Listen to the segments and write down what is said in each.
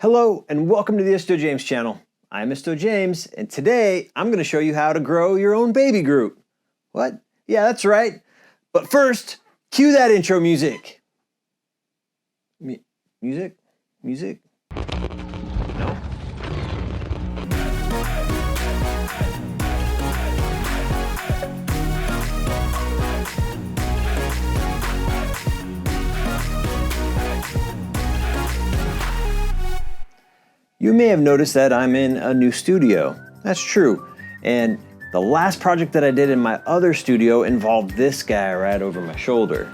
Hello and welcome to the Isto James channel. I'm Isto James and today I'm going to show you how to grow your own Baby Groot. What? Yeah, that's right. But first, cue that intro music. Music? Music? No. You may have noticed that I'm in a new studio. That's true. And the last project that I did in my other studio involved this guy right over my shoulder.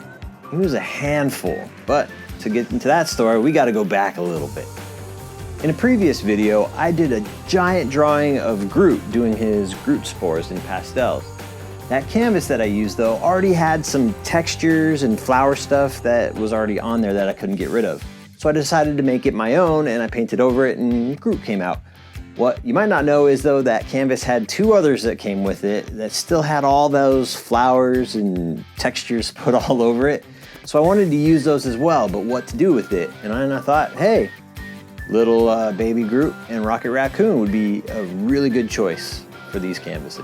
He was a handful, but to get into that story, we gotta go back a little bit. In a previous video, I did a giant drawing of Groot doing his Groot spores in Pastels. That canvas that I used though already had some textures and flower stuff that was already on there that I couldn't get rid of. So I decided to make it my own and I painted over it and Groot came out. What you might not know is though that canvas had two others that came with it that still had all those flowers and textures put all over it. So I wanted to use those as well, but what to do with it? And I thought, hey, little Baby Groot and Rocket Raccoon would be a really good choice for these canvases.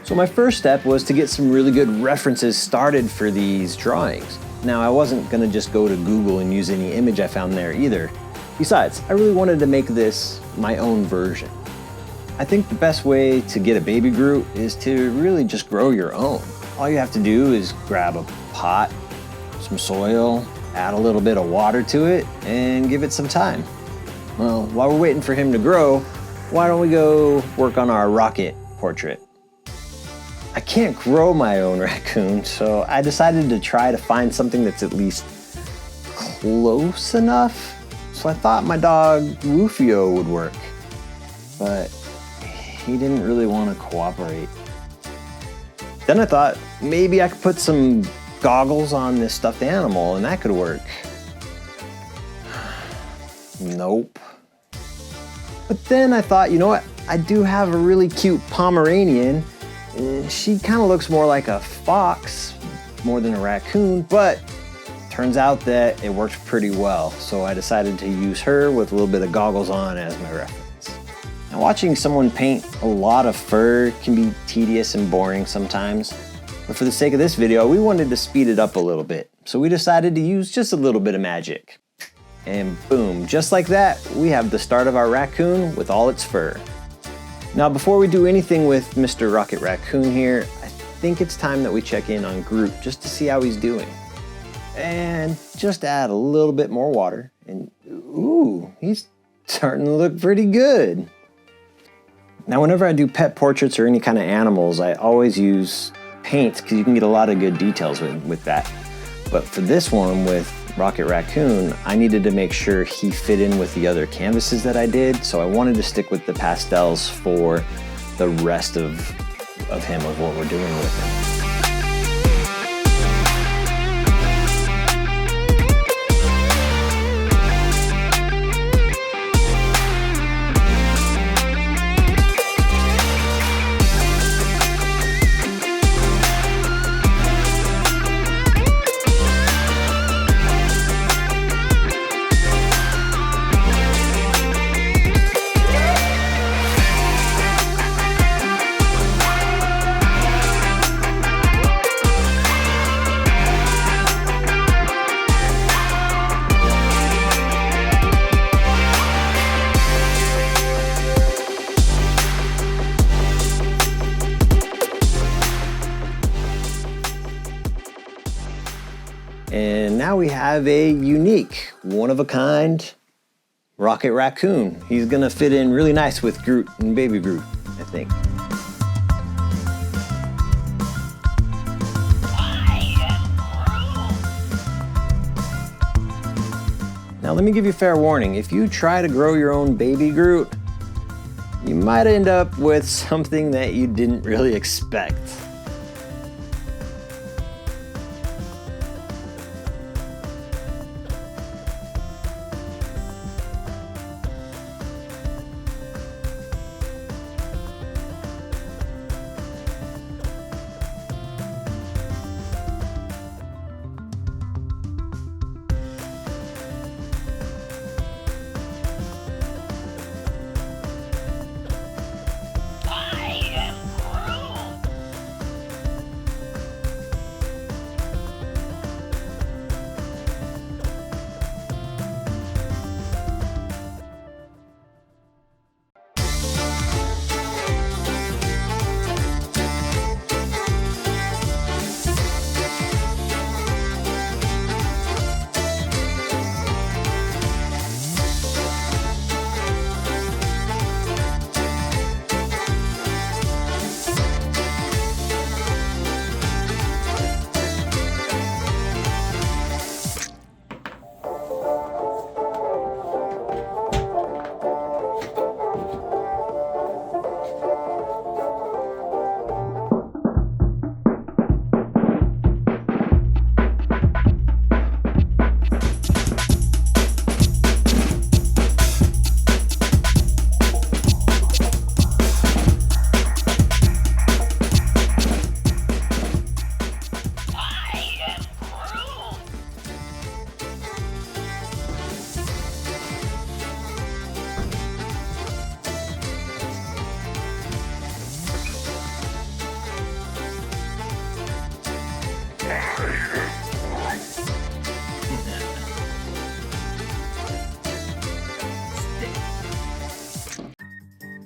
So my first step was to get some really good references started for these drawings. Now, I wasn't gonna just go to Google and use any image I found there either. Besides, I really wanted to make this my own version. I think the best way to get a Baby Groot is to really just grow your own. All you have to do is grab a pot, some soil, add a little bit of water to it, and give it some time. Well, while we're waiting for him to grow, why don't we go work on our rocket portrait? I can't grow my own raccoon, so I decided to try to find something that's at least close enough. So I thought my dog Rufio would work, but he didn't really want to cooperate. Then I thought maybe I could put some goggles on this stuffed animal and that could work. Nope. But then I thought, you know what? I do have a really cute Pomeranian. She kind of looks more like a fox more than a raccoon, but turns out that it worked pretty well. So I decided to use her with a little bit of goggles on as my reference. Now watching someone paint a lot of fur can be tedious and boring sometimes, but for the sake of this video, we wanted to speed it up a little bit. So we decided to use just a little bit of magic. And boom, just like that, we have the start of our raccoon with all its fur. Now, before we do anything with Mr. Rocket Raccoon here, I think it's time that we check in on Groot just to see how he's doing. And just add a little bit more water and ooh, he's starting to look pretty good. Now, whenever I do pet portraits or any kind of animals, I always use paint because you can get a lot of good details with that. But for this one with Rocket Raccoon, I needed to make sure he fit in with the other canvases that I did, so I wanted to stick with the pastels for the rest of him, of what we're doing with him. And now we have a unique, one-of-a-kind Rocket Raccoon. He's gonna fit in really nice with Groot and Baby Groot, I think. Now let me give you fair warning. If you try to grow your own Baby Groot, you might end up with something that you didn't really expect.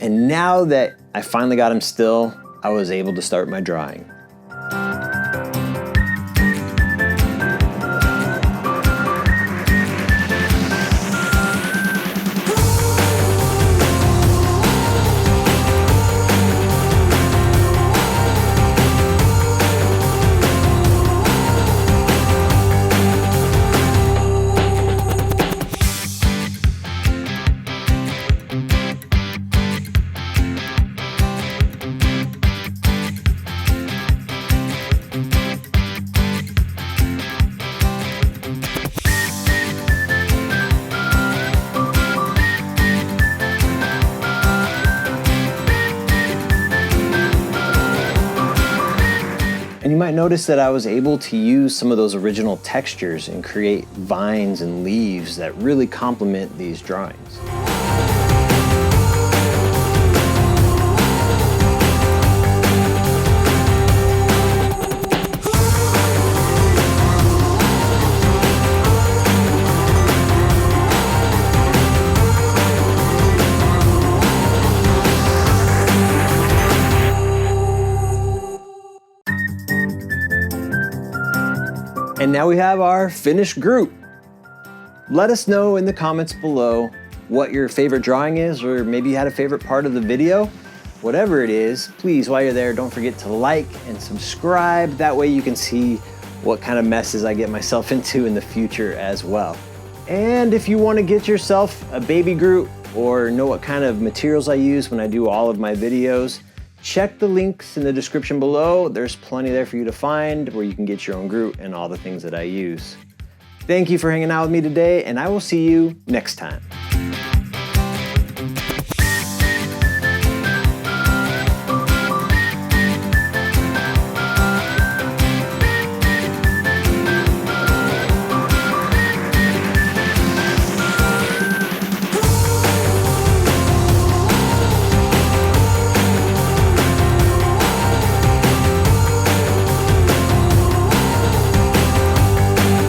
And now that I finally got him still, I was able to start my drawing. And you might notice that I was able to use some of those original textures and create vines and leaves that really complement these drawings. And now we have our finished Groot. Let us know in the comments below what your favorite drawing is, or maybe you had a favorite part of the video. Whatever it is, please, while you're there, don't forget to like and subscribe. That way you can see what kind of messes I get myself into in the future as well. And if you want to get yourself a Baby Groot or know what kind of materials I use when I do all of my videos, check the links in the description below. There's plenty there for you to find where you can get your own Groot and all the things that I use. Thank you for hanging out with me today, and I will see you next time.